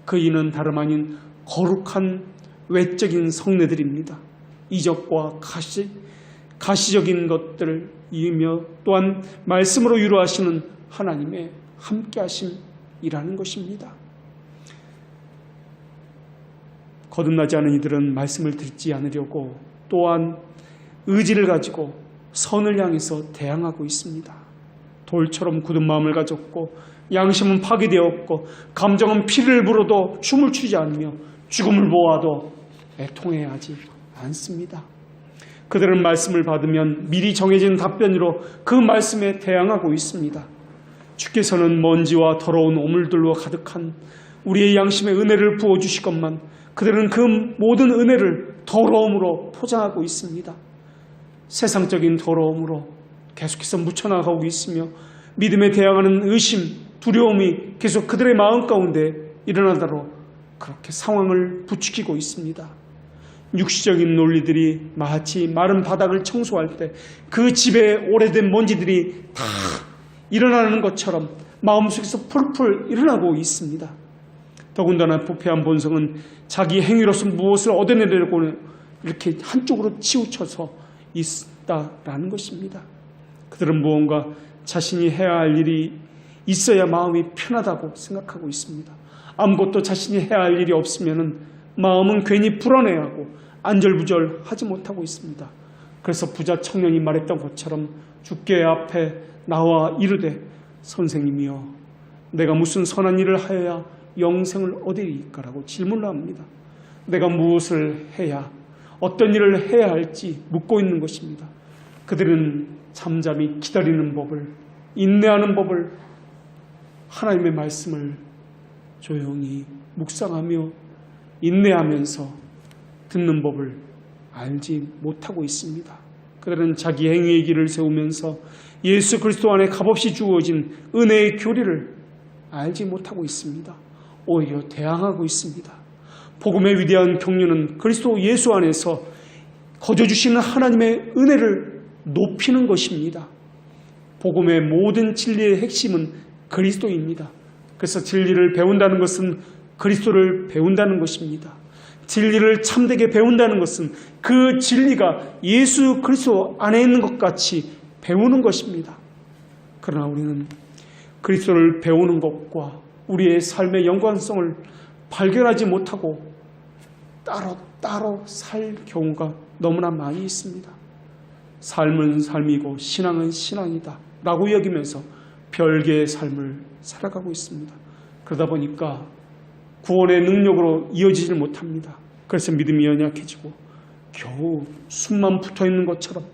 그 인은 다름 아닌 거룩한 외적인 성례들입니다. 이적과 가시적인 것들이며 또한 말씀으로 유로하시는 하나님의 함께하심이라는 것입니다. 거듭나지 않은 이들은 말씀을 듣지 않으려고 또한 의지를 가지고 선을 향해서 대항하고 있습니다. 돌처럼 굳은 마음을 가졌고 양심은 파괴되었고 감정은 피를 불어도 춤을 추지 않으며 죽음을 보아도 애통해야 하지 않습니다. 그들은 말씀을 받으면 미리 정해진 답변으로 그 말씀에 대항하고 있습니다. 주께서는 먼지와 더러운 오물들로 가득한 우리의 양심에 은혜를 부어주시건만 그들은 그 모든 은혜를 더러움으로 포장하고 있습니다. 세상적인 더러움으로 계속해서 묻혀나가고 있으며 믿음에 대항하는 의심, 두려움이 계속 그들의 마음 가운데 일어나도록 그렇게 상황을 부추기고 있습니다. 육시적인 논리들이 마치 마른 바닥을 청소할 때 그 집에 오래된 먼지들이 다 일어나는 것처럼 마음속에서 풀풀 일어나고 있습니다. 더군다나 부패한 본성은 자기 행위로서 무엇을 얻어내려고 이렇게 한쪽으로 치우쳐서 있다라는 것입니다. 그들은 무언가 자신이 해야 할 일이 있어야 마음이 편하다고 생각하고 있습니다. 아무것도 자신이 해야 할 일이 없으면 마음은 괜히 불안해하고 안절부절하지 못하고 있습니다. 그래서 부자 청년이 말했던 것처럼 주께 앞에 나와 이르되 선생님이여 내가 무슨 선한 일을 하여야 영생을 얻으리까라고 질문을 합니다. 내가 무엇을 해야 어떤 일을 해야 할지 묻고 있는 것입니다. 그들은 잠잠히 기다리는 법을 인내하는 법을 하나님의 말씀을 조용히 묵상하며 인내하면서 듣는 법을 알지 못하고 있습니다. 그들은 자기 행위의 길을 세우면서 예수 그리스도 안에 값없이 주어진 은혜의 교리를 알지 못하고 있습니다. 오히려 대항하고 있습니다. 복음의 위대한 경륜은 그리스도 예수 안에서 거저주시는 하나님의 은혜를 높이는 것입니다. 복음의 모든 진리의 핵심은 그리스도입니다. 그래서 진리를 배운다는 것은 그리스도를 배운다는 것입니다. 진리를 참되게 배운다는 것은 그 진리가 예수 그리스도 안에 있는 것 같이 배우는 것입니다. 그러나 우리는 그리스도를 배우는 것과 우리의 삶의 연관성을 발견하지 못하고 따로 살 경우가 너무나 많이 있습니다. 삶은 삶이고 신앙은 신앙이다 라고 여기면서 별개의 삶을 살아가고 있습니다. 그러다 보니까 구원의 능력으로 이어지질 못합니다. 그래서 믿음이 연약해지고 겨우 숨만 붙어있는 것처럼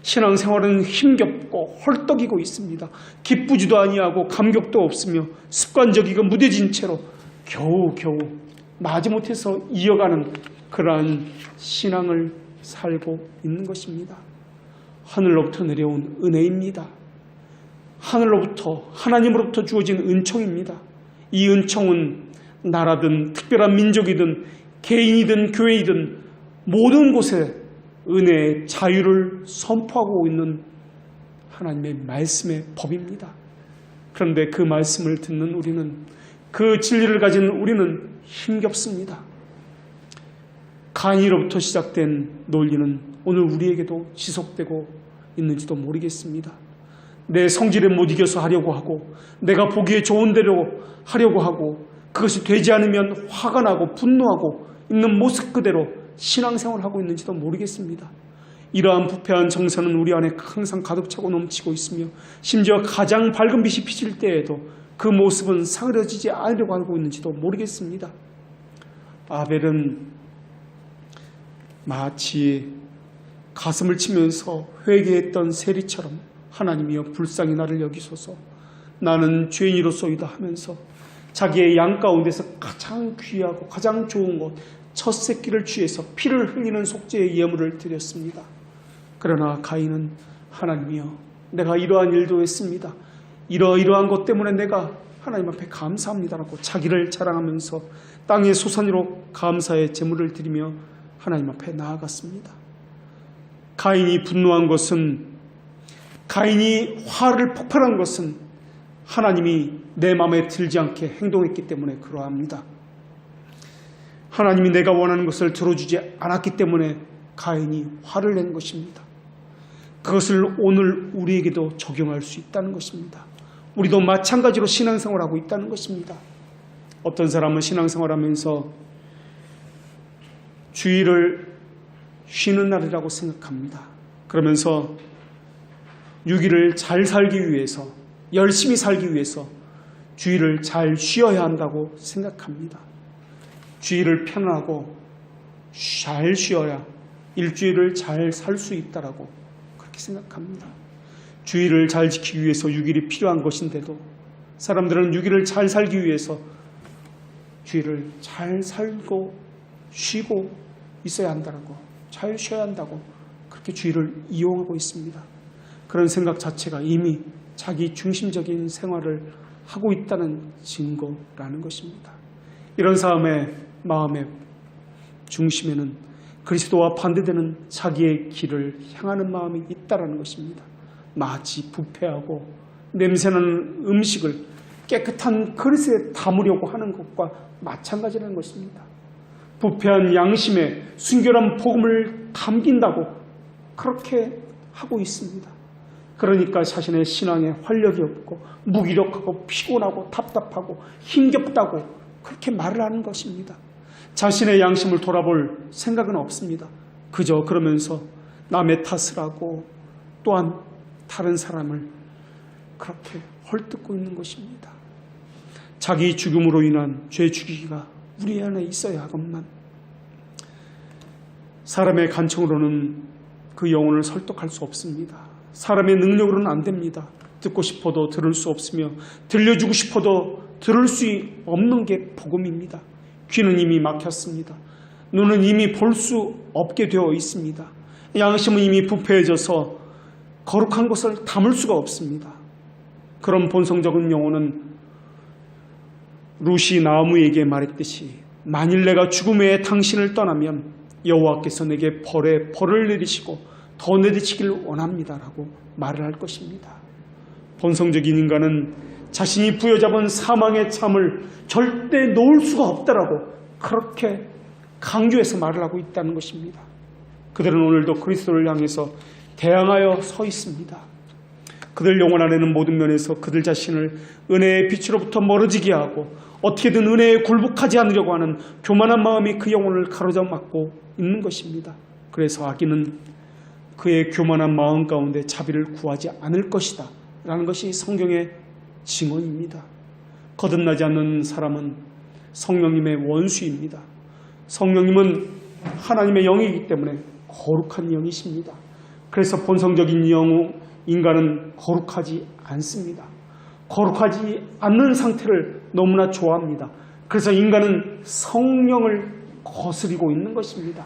신앙생활은 힘겹고 헐떡이고 있습니다. 기쁘지도 아니하고 감격도 없으며 습관적이고 무뎌진 채로 겨우 마지못해서 이어가는 그러한 신앙을 살고 있는 것입니다. 하늘로부터 내려온 은혜입니다. 하늘로부터 하나님으로부터 주어진 은총입니다. 이 은총은 나라든 특별한 민족이든 개인이든 교회이든 모든 곳에 은혜의 자유를 선포하고 있는 하나님의 말씀의 법입니다. 그런데 그 말씀을 듣는 우리는, 그 진리를 가진 우리는 힘겹습니다. 가인으로부터 시작된 논리는 오늘 우리에게도 지속되고 있는지도 모르겠습니다. 내 성질에 못 이겨서 하려고 하고, 내가 보기에 좋은 대로 하려고 하고, 그것이 되지 않으면 화가 나고 분노하고 있는 모습 그대로 신앙생활을 하고 있는지도 모르겠습니다. 이러한 부패한 정서는 우리 안에 항상 가득 차고 넘치고 있으며, 심지어 가장 밝은 빛이 비칠 때에도 그 모습은 사그러지지 않으려고 하고 있는지도 모르겠습니다. 아벨은 마치 가슴을 치면서 회개했던 세리처럼 하나님이여 불쌍히 나를 여기소서, 나는 죄인이로소이다 하면서 자기의 양 가운데서 가장 귀하고 가장 좋은 것 첫 새끼를 취해서 피를 흘리는 속죄의 예물을 드렸습니다. 그러나 가인은 하나님이여 내가 이러한 일도 했습니다. 이러한 것 때문에 내가 하나님 앞에 감사합니다라고 자기를 자랑하면서 땅의 소산으로 감사의 제물을 드리며 하나님 앞에 나아갔습니다. 가인이 분노한 것은, 가인이 화를 폭발한 것은 하나님이 내 마음에 들지 않게 행동했기 때문에 그러합니다. 하나님이 내가 원하는 것을 들어주지 않았기 때문에 가인이 화를 낸 것입니다. 그것을 오늘 우리에게도 적용할 수 있다는 것입니다. 우리도 마찬가지로 신앙생활하고 있다는 것입니다. 어떤 사람은 신앙생활하면서 주일을 쉬는 날이라고 생각합니다. 그러면서 6일을 잘 살기 위해서, 열심히 살기 위해서 주일을 잘 쉬어야 한다고 생각합니다. 주일을 편하고 잘 쉬어야 일주일을 잘 살 수 있다라고 그렇게 생각합니다. 주일을 잘 지키기 위해서 6일이 필요한 것인데도 사람들은 6일을 잘 살기 위해서 주일을 잘 살고 쉬고 있어야 한다고, 잘 쉬어야 한다고 그렇게 주일을 이용하고 있습니다. 그런 생각 자체가 이미 자기 중심적인 생활을 하고 있다는 증거라는 것입니다. 이런 사람의 마음의 중심에는 그리스도와 반대되는 자기의 길을 향하는 마음이 있다는 것입니다. 마치 부패하고 냄새나는 음식을 깨끗한 그릇에 담으려고 하는 것과 마찬가지라는 것입니다. 부패한 양심에 순결한 복음을 담긴다고 그렇게 하고 있습니다. 그러니까 자신의 신앙에 활력이 없고 무기력하고 피곤하고 답답하고 힘겹다고 그렇게 말을 하는 것입니다. 자신의 양심을 돌아볼 생각은 없습니다. 그저 그러면서 남의 탓을 하고 또한 다른 사람을 그렇게 헐뜯고 있는 것입니다. 자기 죽음으로 인한 죄 죽이기가 우리 안에 있어야 하건만 사람의 간청으로는 그 영혼을 설득할 수 없습니다. 사람의 능력으로는 안 됩니다. 듣고 싶어도 들을 수 없으며 들려주고 싶어도 들을 수 없는 게 복음입니다. 귀는 이미 막혔습니다. 눈은 이미 볼 수 없게 되어 있습니다. 양심은 이미 부패해져서 거룩한 것을 담을 수가 없습니다. 그런 본성적인 영혼은 룻이 나오미에게 말했듯이 만일 내가 죽음 외에 당신을 떠나면 여호와께서 내게 벌을 내리시고 더 내리시기를 원합니다라고 말을 할 것입니다. 본성적인 인간은 자신이 부여잡은 사망의 참을 절대 놓을 수가 없다라고 그렇게 강조해서 말을 하고 있다는 것입니다. 그들은 오늘도 그리스도를 향해서 대항하여 서 있습니다. 그들 영혼 안에는 모든 면에서 그들 자신을 은혜의 빛으로부터 멀어지게 하고 어떻게든 은혜에 굴복하지 않으려고 하는 교만한 마음이 그 영혼을 가로막고 있는 것입니다. 그래서 악인은 그의 교만한 마음 가운데 자비를 구하지 않을 것이다 라는 것이 성경의 증언입니다. 거듭나지 않는 사람은 성령님의 원수입니다. 성령님은 하나님의 영이기 때문에 거룩한 영이십니다. 그래서 본성적인 인간은 거룩하지 않습니다. 거룩하지 않는 상태를 너무나 좋아합니다. 그래서 인간은 성령을 거스리고 있는 것입니다.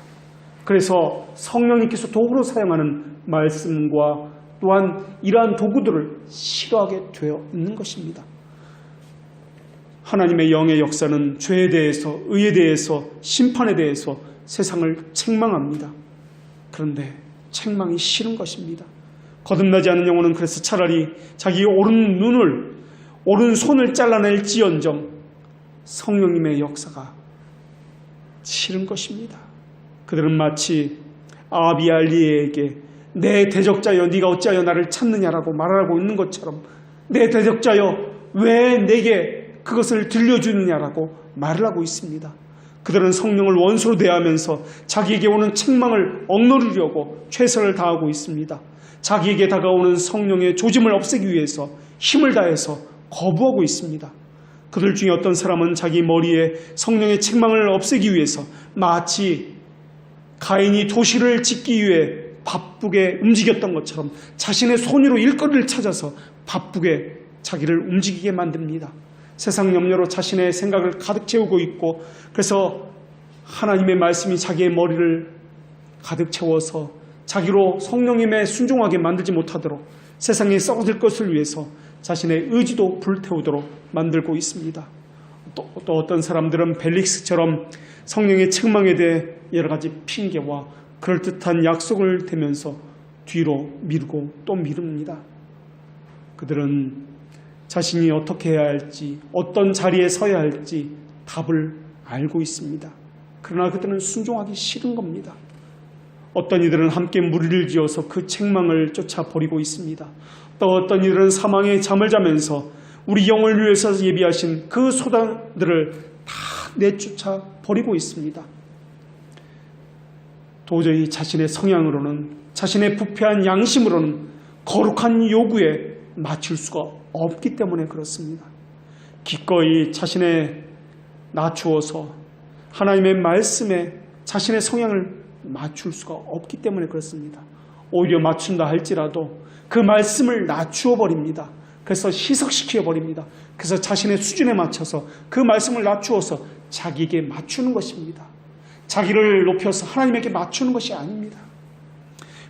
그래서 성령님께서 도구로 사용하는 말씀과 또한 이러한 도구들을 싫어하게 되어 있는 것입니다. 하나님의 영의 역사는 죄에 대해서, 의에 대해서, 심판에 대해서 세상을 책망합니다. 그런데 책망이 싫은 것입니다. 거듭나지 않은 영혼은 그래서 차라리 자기 오른손을 잘라낼지언정 성령님의 역사가 싫은 것입니다. 그들은 마치 아비알리에게 내 대적자여 네가 어찌하여 나를 찾느냐라고 말하고 있는 것처럼 내 대적자여 왜 내게 그것을 들려주느냐라고 말을 하고 있습니다. 그들은 성령을 원수로 대하면서 자기에게 오는 책망을 억누르려고 최선을 다하고 있습니다. 자기에게 다가오는 성령의 조짐을 없애기 위해서 힘을 다해서 거부하고 있습니다. 그들 중에 어떤 사람은 자기 머리에 성령의 책망을 없애기 위해서 마치 가인이 도시를 짓기 위해 바쁘게 움직였던 것처럼 자신의 손으로 일거리를 찾아서 바쁘게 자기를 움직이게 만듭니다. 세상 염려로 자신의 생각을 가득 채우고 있고 그래서 하나님의 말씀이 자기의 머리를 가득 채워서 자기로 성령님의 순종하게 만들지 못하도록 세상에 썩어질 것을 위해서 자신의 의지도 불태우도록 만들고 있습니다. 또 어떤 사람들은 벨릭스처럼 성령의 책망에 대해 여러 가지 핑계와 그럴듯한 약속을 대면서 뒤로 미루고 또 미룹니다. 그들은 자신이 어떻게 해야 할지, 어떤 자리에 서야 할지 답을 알고 있습니다. 그러나 그들은 순종하기 싫은 겁니다. 어떤 이들은 함께 무리를 지어서 그 책망을 쫓아버리고 있습니다. 또 어떤 이들은 사망의 잠을 자면서 우리 영을 위해서 예비하신 그 소단들을 다 내쫓아 버리고 있습니다. 도저히 자신의 성향으로는, 자신의 부패한 양심으로는 거룩한 요구에 맞출 수가 없기 때문에 그렇습니다. 기꺼이 자신의 낮추어서 하나님의 말씀에 자신의 성향을 맞출 수가 없기 때문에 그렇습니다. 오히려 맞춘다 할지라도 그 말씀을 낮추어 버립니다. 그래서 희석시켜 버립니다. 그래서 자신의 수준에 맞춰서 그 말씀을 낮추어서 자기에게 맞추는 것입니다. 자기를 높여서 하나님에게 맞추는 것이 아닙니다.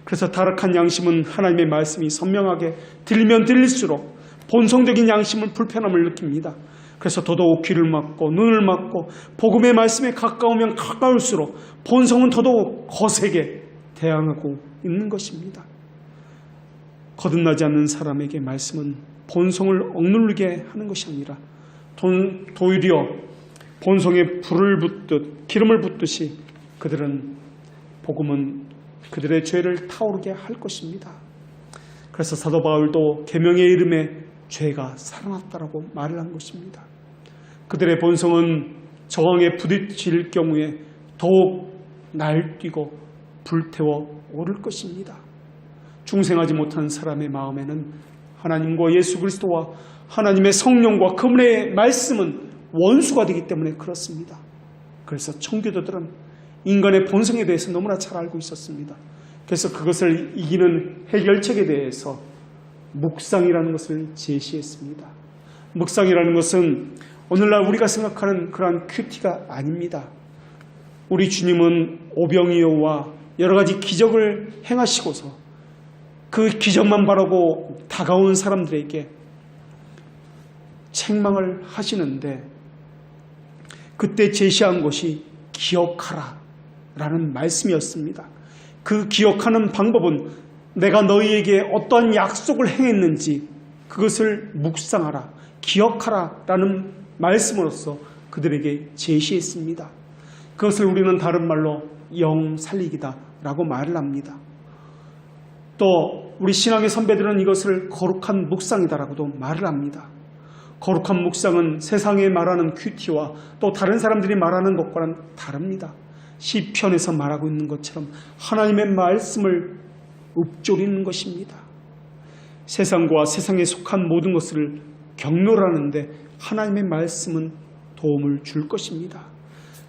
그래서 타락한 양심은 하나님의 말씀이 선명하게 들리면 들릴수록 본성적인 양심은 불편함을 느낍니다. 그래서 더더욱 귀를 막고 눈을 막고 복음의 말씀에 가까우면 가까울수록 본성은 더더욱 거세게 대항하고 있는 것입니다. 거듭나지 않는 사람에게 말씀은 본성을 억누르게 하는 것이 아니라 도리어 본성에 불을 붓듯 기름을 붓듯이 그들은 복음은 그들의 죄를 타오르게 할 것입니다. 그래서 사도 바울도 계명의 이름에 죄가 살아났다라고 말을 한 것입니다. 그들의 본성은 저항에 부딪힐 경우에 더욱 날뛰고 불태워 오를 것입니다. 중생하지 못한 사람의 마음에는 하나님과 예수 그리스도와 하나님의 성령과 그분의 말씀은 원수가 되기 때문에 그렇습니다. 그래서 청교도들은 인간의 본성에 대해서 너무나 잘 알고 있었습니다. 그래서 그것을 이기는 해결책에 대해서 묵상이라는 것을 제시했습니다. 묵상이라는 것은 오늘날 우리가 생각하는 그러한 큐티가 아닙니다. 우리 주님은 오병이어와 여러 가지 기적을 행하시고서 그 기적만 바라고 다가온 사람들에게 책망을 하시는데 그때 제시한 것이 기억하라 라는 말씀이었습니다. 그 기억하는 방법은 내가 너희에게 어떠한 약속을 행했는지 그것을 묵상하라, 기억하라라는 말씀으로써 그들에게 제시했습니다. 그것을 우리는 다른 말로 영 살리기다라고 말을 합니다. 또 우리 신앙의 선배들은 이것을 거룩한 묵상이다라고도 말을 합니다. 거룩한 묵상은 세상에 말하는 큐티와 또 다른 사람들이 말하는 것과는 다릅니다. 시편에서 말하고 있는 것처럼 하나님의 말씀을 읊조리는 것입니다. 세상과 세상에 속한 모든 것을 경멸하는데 하나님의 말씀은 도움을 줄 것입니다.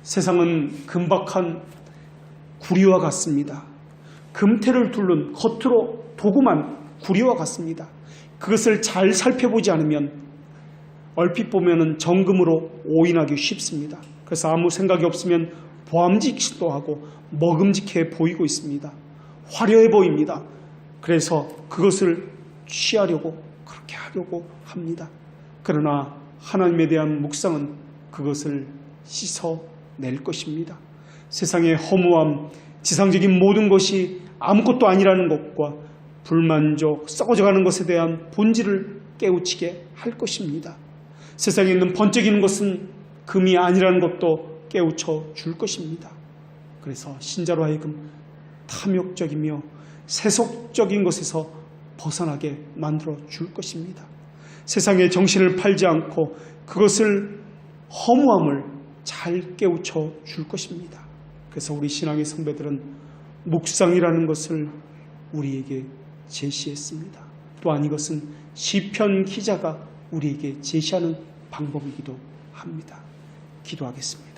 세상은 금박한 구리와 같습니다. 금태를 두른 겉으로 도구만 구리와 같습니다. 그것을 잘 살펴보지 않으면 얼핏 보면 정금으로 오인하기 쉽습니다. 그래서 아무 생각이 없으면 보암직도 하고 먹음직해 보이고 있습니다. 화려해 보입니다. 그래서 그것을 취하려고 그렇게 하려고 합니다. 그러나 하나님에 대한 묵상은 그것을 씻어낼 것입니다. 세상의 허무함, 지상적인 모든 것이 아무것도 아니라는 것과 불만족, 썩어져가는 것에 대한 본질을 깨우치게 할 것입니다. 세상에 있는 번쩍이는 것은 금이 아니라는 것도 깨우쳐 줄 것입니다. 그래서 신자로 하여금 탐욕적이며 세속적인 것에서 벗어나게 만들어 줄 것입니다. 세상에 정신을 팔지 않고 그것을 허무함을 잘 깨우쳐 줄 것입니다. 그래서 우리 신앙의 선배들은 묵상이라는 것을 우리에게 제시했습니다. 또한 이것은 시편 기자가 우리에게 제시하는 방법이기도 합니다. 기도하겠습니다.